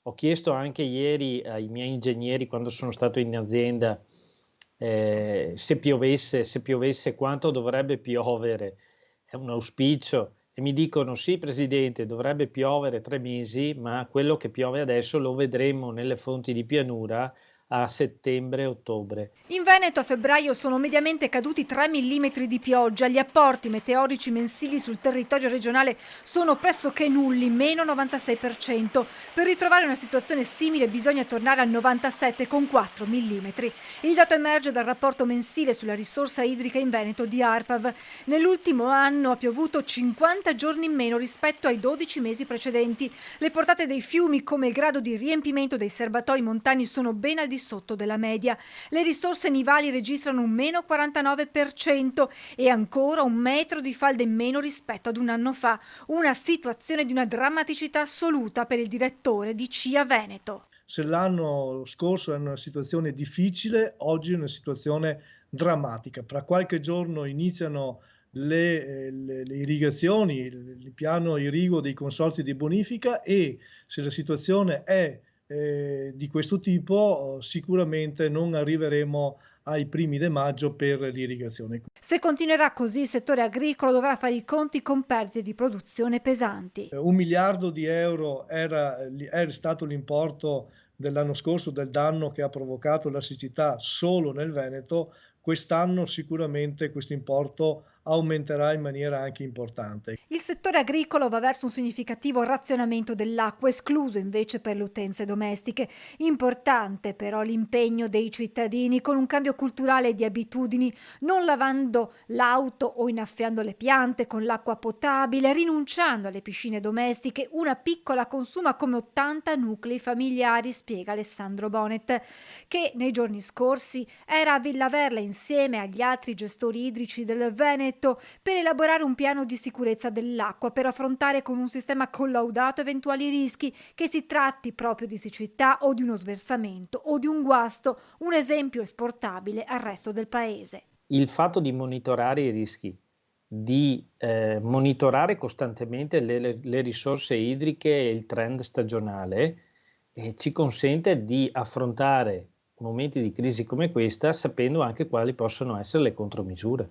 Ho chiesto anche ieri ai miei ingegneri quando sono stato in azienda, se piovesse quanto dovrebbe piovere. È un auspicio e mi dicono: "Sì presidente, dovrebbe piovere 3 mesi, ma quello che piove adesso lo vedremo nelle fonti di pianura a settembre-ottobre". In Veneto a febbraio sono mediamente caduti 3 mm di pioggia. Gli apporti meteorici mensili sul territorio regionale sono pressoché nulli, meno 96%. Per ritrovare una situazione simile bisogna tornare al 97,4 mm. Il dato emerge dal rapporto mensile sulla risorsa idrica in Veneto di ARPAV. Nell'ultimo anno ha piovuto 50 giorni in meno rispetto ai 12 mesi precedenti. Le portate dei fiumi, come il grado di riempimento dei serbatoi montani, sono ben al di sotto della media. Le risorse nivali registrano un meno 49% e ancora 1 metro di falda in meno rispetto ad un anno fa. Una situazione di una drammaticità assoluta per il direttore di CIA Veneto. Se l'anno scorso era una situazione difficile, oggi è una situazione drammatica. Fra qualche giorno iniziano le irrigazioni, il piano irriguo dei consorzi di bonifica e se la situazione è di questo tipo, sicuramente non arriveremo ai primi di maggio per l'irrigazione. Se continuerà così, il settore agricolo dovrà fare i conti con perdite di produzione pesanti. 1 miliardo di euro è stato l'importo dell'anno scorso, del danno che ha provocato la siccità solo nel Veneto. Quest'anno sicuramente questo importo aumenterà in maniera anche importante. Il settore agricolo va verso un significativo razionamento dell'acqua, escluso invece per le utenze domestiche. Importante però l'impegno dei cittadini con un cambio culturale di abitudini, non lavando l'auto o innaffiando le piante con l'acqua potabile, rinunciando alle piscine domestiche. Una piccola consuma come 80 nuclei familiari, spiega Alessandro Bonet, che nei giorni scorsi era a Villaverla insieme agli altri gestori idrici del Veneto per elaborare un piano di sicurezza dell'acqua per affrontare con un sistema collaudato eventuali rischi, che si tratti proprio di siccità o di uno sversamento o di un guasto, un esempio esportabile al resto del paese. Il fatto di monitorare i rischi, di, monitorare costantemente le risorse idriche e il trend stagionale, ci consente di affrontare momenti di crisi come questa, sapendo anche quali possono essere le contromisure.